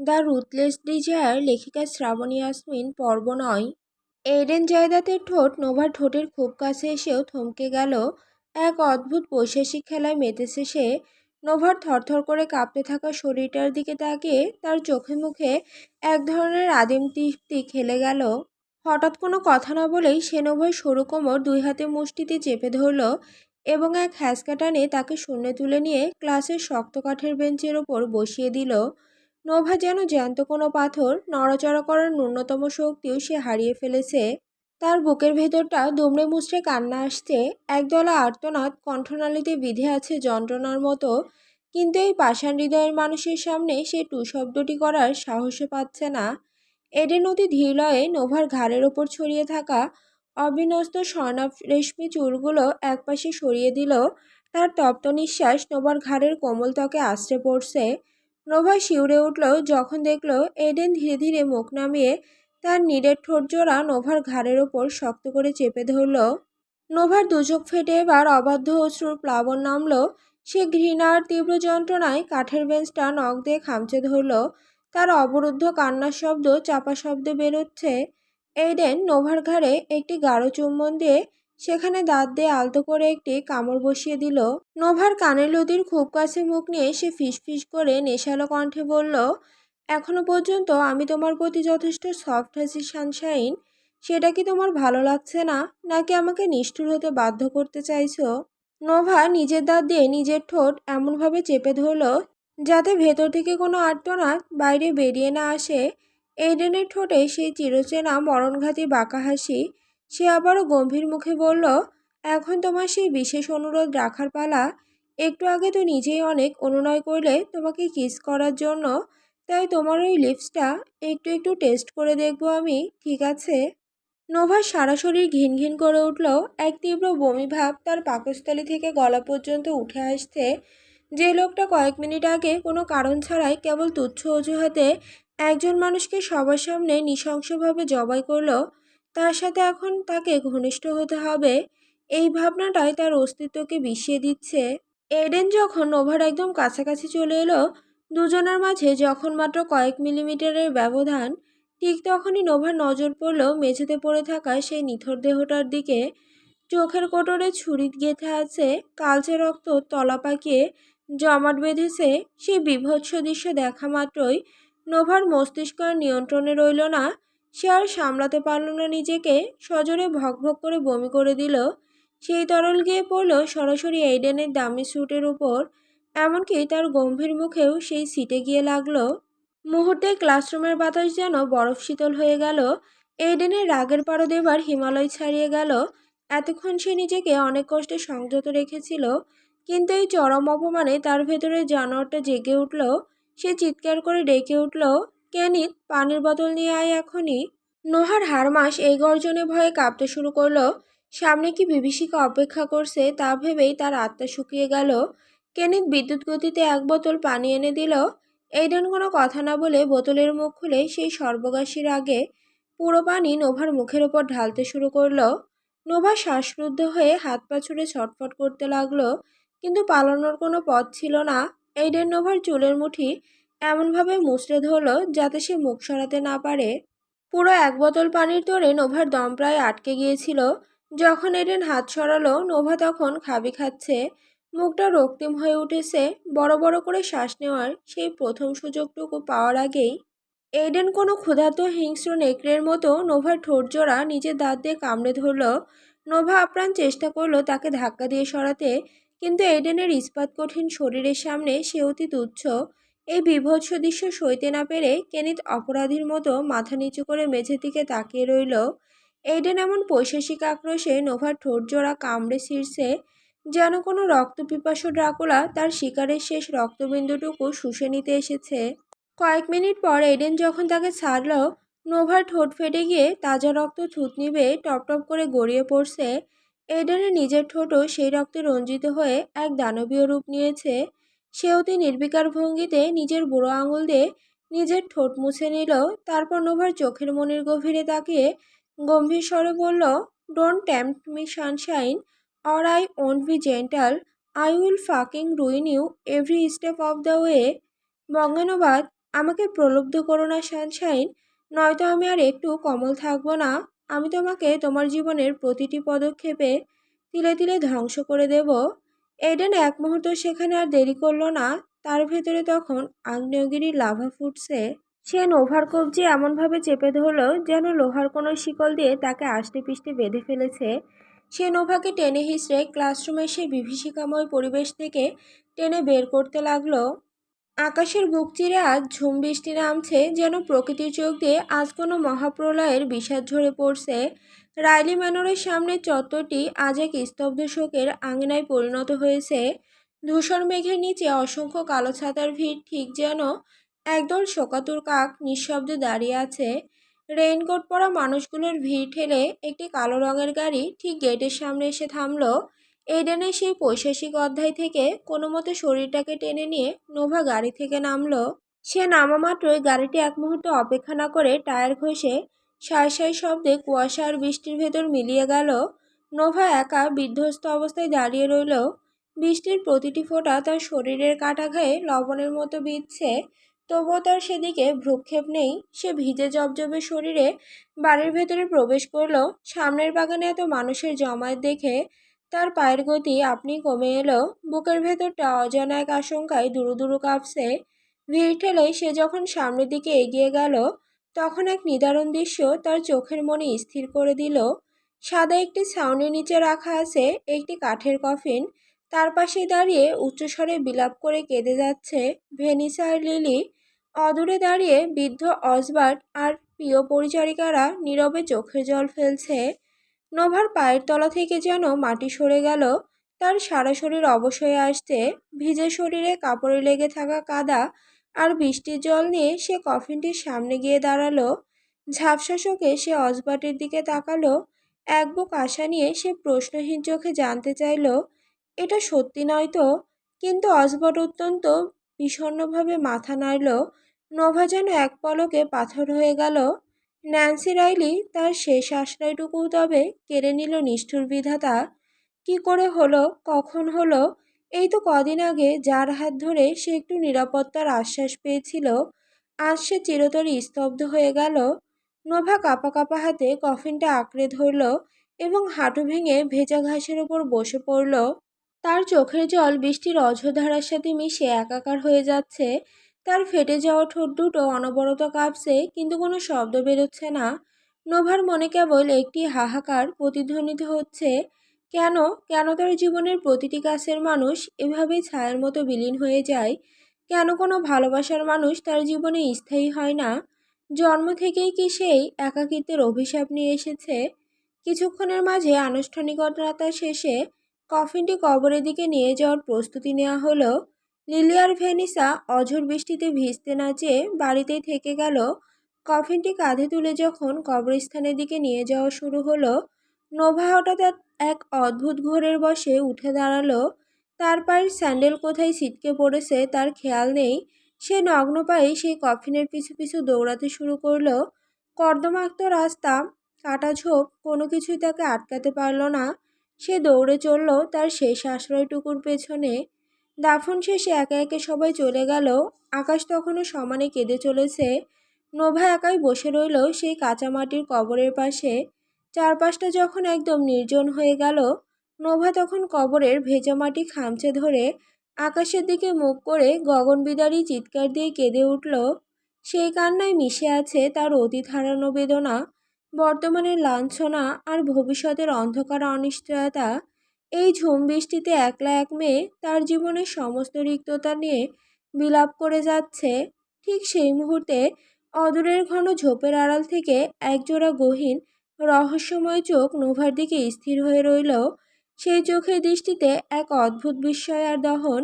The ruthless desire লেখিকা শ্রাবণী ইয়াসমিন পর্ব ৯। Eden জায়দাতের ঠোঁট নোভার ঠোঁটের খুব কাছে এসেও থমকে গেল। এক অদ্ভুত বৈশাসিক খেলায় মেতেছে সে। নোভার থরথর করে কাঁপতে থাকা শরীরটার দিকে তাকিয়ে তার চোখে মুখে এক ধরনের আদিম তৃপ্তি খেলে গেল। হঠাৎ কোনো কথা না বলেই সে নোভার সরু কোমর দুই হাতে মুষ্টিতে চেপে ধরল এবং এক হ্যাঁচকা টানে তাকে শূন্যে তুলে নিয়ে ক্লাসের শক্ত কাঠের বেঞ্চের ওপর বসিয়ে দিল। নোভা যেন জ্যান্ত কোনো পাথর, নড়াচড়া করার ন্যূনতম শক্তিও সে হারিয়ে ফেলেছে। তার বুকের ভেতরটা দুমড়ে মুচড়ে কান্না আসছে, একদলা আর্তনাদ কণ্ঠনালীতে বিঁধে আছে যন্ত্রণার মতো। কিন্তু এই পাষাণ হৃদয়ের মানুষের সামনে সে টু শব্দটি করার সাহসও পাচ্ছে না। এডেন অতি ধীরলয়ে নোভার ঘাড়ের ওপর ছড়িয়ে থাকা অবিন্যস্ত স্বর্ণাভ রেশমি চুলগুলো একপাশে সরিয়ে দিল। তার তপ্ত নিঃশ্বাস নোভার ঘাড়ের কোমল ত্বকে আছড়ে পড়ছে। নোভা শিউরে উঠল যখন দেখল এডেন ধীরে ধীরে মুখ নামিয়ে তার নিরেট ঠোঁটজোড়া নোভার ঘাড়ের ওপর শক্ত করে চেপে ধরল। নোভার দুচোখ ফেটে এবার অবাধ্য অশ্রুর প্লাবন নামল। সে ঘৃণা আর তীব্র যন্ত্রণায় কাঠের বেঞ্চটা নখ দিয়ে খামচে ধরল। তার অবরুদ্ধ কান্নার শব্দ চাপা শব্দে বেরোচ্ছে। এইডেন নোভার ঘাড়ে একটি গাঢ় চুম্বন দিয়ে সেখানে দাঁত দিয়ে আলতো করে একটি কামড় বসিয়ে দিল। নোভার কানের লতির খুব কাছে মুখ নিয়ে সে ফিসফিস করে নেশালো কণ্ঠে বলল, এখনো পর্যন্ত আমি তোমার প্রতি যথেষ্ট সফট আছি সানশাইন। সেটা কি তোমার ভালো লাগছে না, নাকি আমাকে নিষ্ঠুর হতে বাধ্য করতে চাইছো? নোভা নিজের দাঁত দিয়ে নিজের ঠোঁট এমনভাবে চেপে ধরল যাতে ভেতর থেকে কোনো আর্তনাদ বাইরে বেরিয়ে না আসে। এইডেনের ঠোঁটে সেই চিরচেনা মরণঘাতী বাঁকা হাসি। সে আবারও গম্ভীর মুখে বলল, এখন তোমার সেই বিশেষ অনুরোধ রাখার পালা। একটু আগে তো নিজেই অনেক অনুনয় করলে তোমাকে কিস করার জন্য, তাই তোমার ওই লিপসটা একটু একটু টেস্ট করে দেখবো আমি, ঠিক আছে? নোভার সারা শরীর ঘিন ঘিন করে উঠল। এক তীব্র বমি ভাব তার পাকস্থলী থেকে গলা পর্যন্ত উঠে আসছে। যে লোকটা কয়েক মিনিট আগে কোনো কারণ ছাড়াই কেবল তুচ্ছ অজুহাতে একজন মানুষকে সবার সামনে নৃশংসভাবে জবাই করলো, তার সাথে এখন তাকে ঘনিষ্ঠ হতে হবে, এই ভাবনাটাই তার অস্তিত্বকে বিষিয়ে দিচ্ছে। এডেন যখন নোভার একদম কাছাকাছি চলে এলো, দুজনের মাঝে যখন মাত্র কয়েক মিলিমিটারের ব্যবধান, ঠিক তখনই নোভার নজর পড়ল মেঝেতে পড়ে থাকা সেই নিথর দেহটার দিকে। চোখের কোটরে ছুরি গেঁথে আছে, কালচে রক্ত তলা পাকিয়ে জমাট বেঁধেছে। সেই বীভৎস দৃশ্য দেখা মাত্রই নোভার মস্তিষ্ক আর নিয়ন্ত্রণে রইল না। সে আর সামলাতে পারল না নিজেকে, সজোরে ভকভক করে বমি করে দিল। সেই তরল গিয়ে পড়ল সরাসরি এইডেনের দামি স্যুটের উপর, এমনকি তার গম্ভীর মুখেও সেই সিটে গিয়ে লাগলো। মুহূর্তে ক্লাসরুমের বাতাস যেন বরফ শীতল হয়ে গেল। এইডেনের রাগের পারদ এবার হিমালয় ছাড়িয়ে গেল। এতক্ষণ সে নিজেকে অনেক কষ্টে সংযত রেখেছিল, কিন্তু এই চরম অপমানে তার ভেতরে জানোয়ারটা জেগে উঠল। সে চিৎকার করে ডেকে উঠল, কেনিত, পানির বোতল নিয়ে আয় এখনই। নোহার হাড়মাস এই গর্জনে ভয়ে কাঁপতে শুরু করলো। সামনে কি বিভীষিকা অপেক্ষা করছে তা ভেবেই তার আত্মা শুকিয়ে গেল। কেনিত বিদ্যুৎ গতিতে এক বোতল পানি এনে দিল। এইডেন কোনো কথা না বলে বোতলের মুখ খুলে সেই সর্বগ্রাসীর আগে পুরো পানি নোভার মুখের ওপর ঢালতে শুরু করলো। নোভা শ্বাসরুদ্ধ হয়ে হাত পা ছুড়ে ছটফট করতে লাগলো, কিন্তু পালানোর কোনো পথ ছিল না। এইডেন নোভার চুলের মুঠি এমনভাবে মুচড়ে ধরলো যাতে সে মুখ সরাতে না পারে। পুরো এক বোতল পানির তোড়ে নোভার দম প্রায় আটকে গিয়েছিল। যখন এডেন হাত সরালো, নোভা তখন খাবি খাচ্ছে, মুখটা রক্তিম হয়ে উঠেছে। বড় বড় করে শ্বাস নেওয়ার সেই প্রথম সুযোগটুকু পাওয়ার আগেই এইডেন কোনো ক্ষুধার্ত হিংস্র নেকড়ের মতো নোভার ঠোঁটজোড়া নিজের দাঁত দিয়ে কামড়ে ধরল। নোভা আপ্রাণ চেষ্টা করলো তাকে ধাক্কা দিয়ে সরাতে, কিন্তু এইডেনের ইস্পাত কঠিন শরীরের সামনে সে অতি তুচ্ছ। এই বীভৎস দৃশ্য সইতে না পেরে কেনিত অপরাধীর মতো মাথা নিচু করে মেঝের দিকে তাকিয়ে রইল। এইডেন এমন পৈশাসিক আক্রোশে নোভার ঠোঁটজোড়া কামড়ে ছিঁড়ছে যেন কোনো রক্তপিপাসু ড্রাকুলা তার শিকারের শেষ রক্তবিন্দুটুকু শুষে নিতে এসেছে। কয়েক মিনিট পর এডেন যখন তাকে ছাড়ল, নোভার ঠোঁট ফেটে গিয়ে তাজা রক্ত থুতনি বেয়ে টপ টপ করে গড়িয়ে পড়ছে। এডেনের নিজের ঠোঁটও সেই রক্তে রঞ্জিত হয়ে এক দানবীয় রূপ নিয়েছে। সে অতি নির্বিকার ভঙ্গিতে নিজের বুড়ো আঙুল দিয়ে নিজের ঠোঁট মুছে নিল। তারপর নোভার চোখের মনির গভীরে তাকিয়ে গম্ভীর স্বরে বলল, don't tempt me sunshine, or I won't be gentle. I will fucking ruin you every step of the way. বঙ্গানুবাদ, আমাকে প্রলুব্ধ করো না সানশাইন, নয়তো আমি আর একটু কোমল থাকবো না। আমি তোমাকে তোমার জীবনের প্রতিটি পদক্ষেপে তিলে তিলে ধ্বংস করে দেব। এডেন এক মুহূর্ত সেখানে আর দেরি করলো না। তার ভেতরে তখন আগ্নেয়গিরির লাভা ফুটছে। সে নোভার কবজি এমনভাবে চেপে ধরল যেন লোহার কোনো শিকল দিয়ে তাকে আষ্টে পিষ্টে বেঁধে ফেলেছে। সে নোভাকে টেনে হিঁচড়ে ক্লাসরুমের সেই বিভীষিকাময় পরিবেশ থেকে টেনে বের করতে লাগলো। আকাশের বুক চিরে আজ ঝুম বৃষ্টি নামছে, যেন প্রকৃতির চোখ দিয়ে আজ কোনো মহাপ্রলয়ের বিষাদ ঝরে পড়ছে। রাইলি ম্যানরের সামনের চত্বরটি আজ এক স্তব্ধ শোকের আঙিনায় পরিণত হয়েছে। ধূসর মেঘের নিচে অসংখ্য কালো ছাতার ভিড়, ঠিক যেন একদল শোকাতুর কাক নিঃশব্দে দাঁড়িয়ে আছে। রেইনকোট পরা মানুষগুলোর ভিড় ঠেলে একটি কালো রঙের গাড়ি ঠিক গেটের সামনে এসে থামলো। এডেনের সেই পৈশাসিক অধ্যায় থেকে কোনো মতে শরীরটাকে টেনে নিয়ে নোভা গাড়ি থেকে নামলো। সে নামা মাত্রই গাড়িটি এক মুহূর্ত অপেক্ষা না করে টায়ার ঘষে সাঁই সাঁই শব্দে কুয়াশা আর বৃষ্টির ভেতর মিলিয়ে গেল। নোভা একা বিধ্বস্ত অবস্থায় দাঁড়িয়ে রইল। বৃষ্টির প্রতিটি ফোঁটা তার শরীরের কাটা ঘায়ে লবণের মতো বিঁধছে, তবুও তার সেদিকে ভ্রুক্ষেপ নেই। সে ভিজে জবজবে শরীরে বাড়ির ভেতরে প্রবেশ করলো। সামনের বাগানে এত মানুষের জমায়েত দেখে তার পায়ের গতি আপনি কমে এলো। বুকের ভেতরটা অজানা এক আশঙ্কায় দুরু দুরু কাঁপছে। ভিড় ঠেলে সে যখন সামনের দিকে এগিয়ে গেল, তখন এক নিদারুণ দৃশ্য তার চোখের মনে স্থির করে দিল। সাদা একটি ছাউনির নিচে রাখা আছে একটি কাঠের কফিন। তার পাশে দাঁড়িয়ে উচ্চস্বরে বিলাপ করে কেঁদে যাচ্ছে ভেনিসা আর লিলি। অদূরে দাঁড়িয়ে বৃদ্ধ অসবার্ট আর প্রিয় পরিচারিকারা নীরবে চোখের জল ফেলছে। নোভার পায়ের তলা থেকে যেন মাটি সরে গেল। তার সারা শরীর অবশ হয়ে আসছে। ভিজে শরীরে কাপড়ে লেগে থাকা কাদা আর বৃষ্টির জল নিয়ে সে কফিনটির সামনে গিয়ে দাঁড়ালো। ঝাপসা চোখে সে অসবাটের দিকে তাকালো। এক বুক আশা নিয়ে সে প্রশ্নহীন চোখে জানতে চাইল, এটা সত্যি নয় তো? কিন্তু অসবট অত্যন্ত বিষণ্ণভাবে মাথা নাড়ল। নোভা যেন এক পলকে পাথর হয়ে গেল। ন্যান্সি রাইলি তার শেষ আশ্রয়টুকু তবে কেড়ে নিল নিষ্ঠুর বিধাতা। কি করে হলো, কখন হলো? এই তো কদিন আগে যার হাত ধরে সে একটু নিরাপত্তার আশ্বাস পেয়েছিল, আজ সে চিরতরে স্তব্ধ হয়ে গেল। নোভা কাঁপা কাঁপা হাতে কফিনটা আঁকড়ে ধরল এবং হাঁটু ভেঙে ভেজা ঘাসের ওপর বসে পড়ল। তার চোখের জল বৃষ্টির অঝধারার সাথে মিশে একাকার হয়ে যাচ্ছে। তার ফেটে যাওয়া ঠোঁট দুটো অনবরত কাঁপছে, কিন্তু কোনো শব্দ বেরোচ্ছে না। নোভার মনে কেবল একটি হাহাকার প্রতিধ্বনিত হচ্ছে। কেন, কেন তার জীবনের প্রতিটি কাছের মানুষ এভাবেই ছায়ার মতো বিলীন হয়ে যায়? কেন কোনো ভালোবাসার মানুষ তার জীবনে স্থায়ী হয় না? জন্ম থেকেই কি সেই একাকিত্বের অভিশাপ নিয়ে এসেছে? কিছুক্ষণের মাঝে আনুষ্ঠানিকতা শেষে কফিনটি কবরের দিকে নিয়ে যাওয়ার প্রস্তুতি নেওয়া হলো। লিলি আর ভেনিসা অঝোর বৃষ্টিতে ভিজতে না চেয়ে বাড়িতেই থেকে গেল। কফিনটি কাঁধে তুলে যখন কবরস্থানের দিকে নিয়ে যাওয়া শুরু হলো, নোভা হঠাৎ এক অদ্ভুত ঘোরের বশে উঠে দাঁড়ালো। তার পায়ের স্যান্ডেল কোথায় ছিটকে পড়েছে তার খেয়াল নেই। সে নগ্ন পায়ে সেই কফিনের পিছু পিছু দৌড়াতে শুরু করলো। কর্দমাক্ত রাস্তা, কাটা ঝোপ, কোনো কিছুই তাকে আটকাতে পারল না। সে দৌড়ে চলল তার শেষ আশ্রয়টুকুর পেছনে। দাফন শেষে একে একে সবাই চলে গেল। আকাশ তখনও সমানে কেঁদে চলেছে। নোভা একাই বসে রইল সেই কাঁচা মাটির কবরের পাশে। চারপাশটা যখন একদম নির্জন হয়ে গেল, নোভা তখন কবরের ভেজা মাটি খামচে ধরে আকাশের দিকে মুখ করে গগনবিদারী চিৎকার দিয়ে কেঁদে উঠল। সেই কান্নায় মিশে আছে তার অতীত হারানো বেদনা, বর্তমানের লাঞ্ছনা আর ভবিষ্যতের অন্ধকার অনিশ্চয়তা। এই ঝুম বৃষ্টিতে একলা এক মেয়ে তার জীবনের সমস্ত রিক্ততা নিয়ে বিলাপ করে যাচ্ছে। ঠিক সেই মুহূর্তে অদূরের ঘন ঝোপের আড়াল থেকে একজোড়া গহীন রহস্যময় চোখ নোভার দিকে স্থির হয়ে রইল। সেই চোখের দৃষ্টিতে এক অদ্ভুত বিস্ময় আর দহন,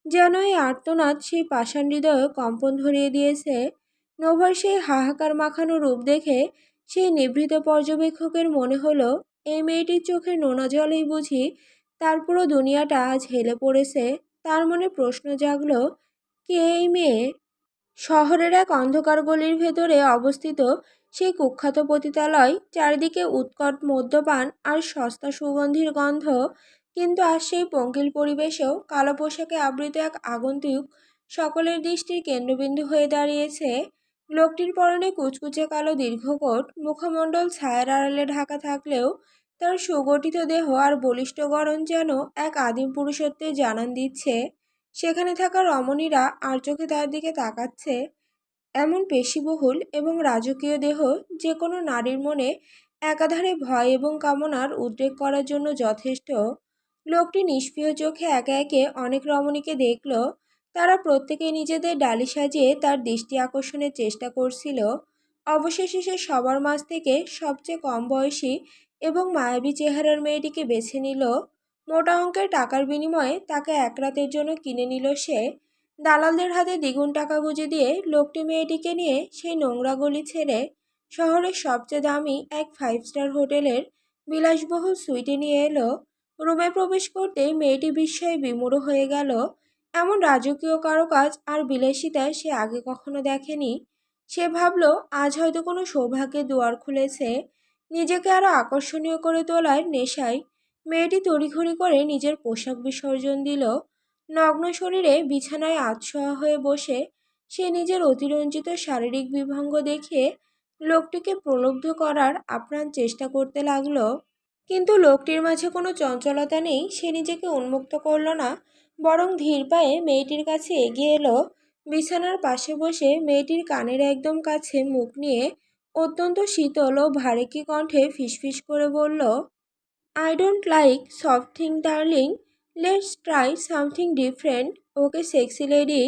যেন এই আর্তনাদ সেই পাষাণ হৃদয়ে কম্পন ধরিয়ে দিয়েছে। নোভার সেই হাহাকার মাখানো রূপ দেখে সেই নিভৃত পর্যবেক্ষকের মনে হলো, এই মেয়েটির চোখের নোনা জলেই বুঝি তার পুরো দুনিয়াটা আজ হেলে পড়েছে। তার মনে প্রশ্ন জাগল, কে এই মেয়ে? শহরের এক অন্ধকার গলির ভেতরে অবস্থিত সেই কুখ্যাত পতিতালয়, চারিদিকে উৎকট মদ্যপান আর সস্তা সুগন্ধির গন্ধ। কিন্তু আজ সেই পঙ্কিল পরিবেশেও কালো পোশাকে আবৃত এক আগন্তুক সকলের দৃষ্টির কেন্দ্রবিন্দু হয়ে দাঁড়িয়েছে। লোকটির পরনে কুচকুচে কালো দীর্ঘকোট, মুখমণ্ডল ছায়ার আড়ালে ঢাকা থাকলেও তার সুগঠিত দেহ আর বলিষ্ঠ গড়ন যেন এক আদিম পুরুষত্বের জানান দিচ্ছে। সেখানে থাকা রমণীরা আর চোখে তার দিকে তাকাচ্ছে। এমন পেশিবহুল এবং রাজকীয় দেহ যে কোনো নারীর মনে একাধারে ভয় এবং কামনার উদ্রেক করার জন্য যথেষ্ট। লোকটি নিষ্প্রিয় চোখে একে একে অনেক রমণীকে দেখল। তারা প্রত্যেকে নিজেদের ডালি সাজিয়ে তার দৃষ্টি আকর্ষণের চেষ্টা করছিল। অবশেষে সে সবার মাঝ থেকে সবচেয়ে কম বয়সী এবং মায়াবী চেহারার মেয়েটিকে বেছে নিল। মোটা অঙ্কের টাকার বিনিময়ে তাকে এক রাতের জন্য কিনে নিল সে। দালালদের হাতে দ্বিগুণ টাকা গুঁজে দিয়ে লোকটি মেয়েটিকে নিয়ে সেই নোংরা গলি ছেড়ে শহরের সবচেয়ে দামি এক 5 স্টার হোটেলের বিলাসবহুল সুইটে নিয়ে এলো। রুমে প্রবেশ করতেই মেয়েটি বিস্ময়ে বিমূঢ় হয়ে গেল। এমন রাজকীয় কারুকাজ আর বিলাসিতা সে আগে কখনো দেখেনি। সে ভাবল আজ হয়তো কোনো সৌভাগ্যের দুয়ার খুলেছে। নিজেকে আরো আকর্ষণীয় করে তোলার নেশায় মেয়েটি তড়িঘড়ি করে নিজের পোশাক বিসর্জন দিল। নগ্ন শরীরে বিছানায় আধশোয়া হয়ে বসে সে নিজের অতিরঞ্জিত শারীরিক বিভঙ্গ দেখিয়ে লোকটিকে প্রলুব্ধ করার আপ্রাণ চেষ্টা করতে লাগলো। কিন্তু লোকটির মাঝে কোনো চঞ্চলতা নেই। সে নিজেকে উন্মুক্ত করল না, বরং ধীর পায়ে মেয়েটির কাছে এগিয়ে এলো। বিছানার পাশে বসে মেয়েটির কানের একদম কাছে মুখ নিয়ে অত্যন্ত শীতল ও ভারেকি কণ্ঠে ফিসফিস করে বলল, I don't like soft thing darling, let's try something different. Okay sexy lady.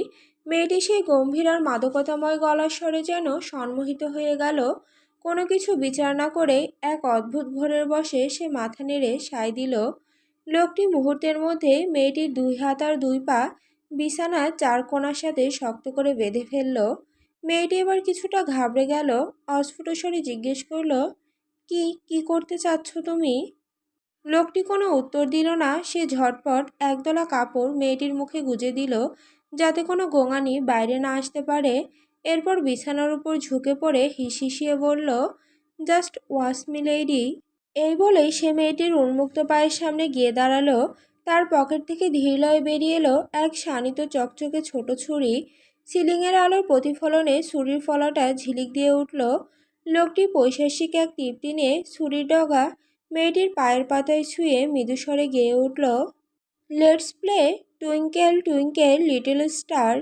মেয়েটি সেই গম্ভীর আর মাদকতাময় গলার স্বরে যেন সম্মোহিত হয়ে গেল। কোনো কিছু বিচার না করে এক অদ্ভুত ভোরের বসে সে মাথা নেড়ে সায় দিল। লোকটি মুহূর্তের মধ্যে মেয়েটির 2 হাত আর 2 পা বিছানার 4 কোণার সাথে শক্ত করে বেঁধে ফেলল। মেয়েটি এবার কিছুটা ঘাবড়ে গেল। অস্ফুট স্বরে জিজ্ঞেস করল, কি কি করতে চাচ্ছ তুমি? লোকটি কোনো উত্তর দিল না। সে ঝটপট একদলা কাপড় মেয়েটির মুখে গুজে দিল যাতে কোনো গোঙানি বাইরে না আসতে পারে। এরপর বিছানার উপর ঝুঁকে পড়ে হিসিয়ে বলল, জাস্ট ওয়াশ মি লেডি। এই বলেই সে মেয়েটির উন্মুক্ত পায়ের সামনে গিয়ে দাঁড়ালো। তার পকেট থেকে ধীরলয়ে বেরিয়ে এলো এক শানিত চকচকে ছোট ছুরি। সিলিংয়ের আলোর প্রতিফলনে ছুরির ফলাটা ঝিলিক দিয়ে উঠল। লোকটি পৈশাসিক এক তৃপ্তি নিয়ে ছুরির ডগা মেয়েটির পায়ের পাতায় ছুঁয়ে মৃদুস্বরে গেয়ে উঠল, let's play twinkle twinkle little star.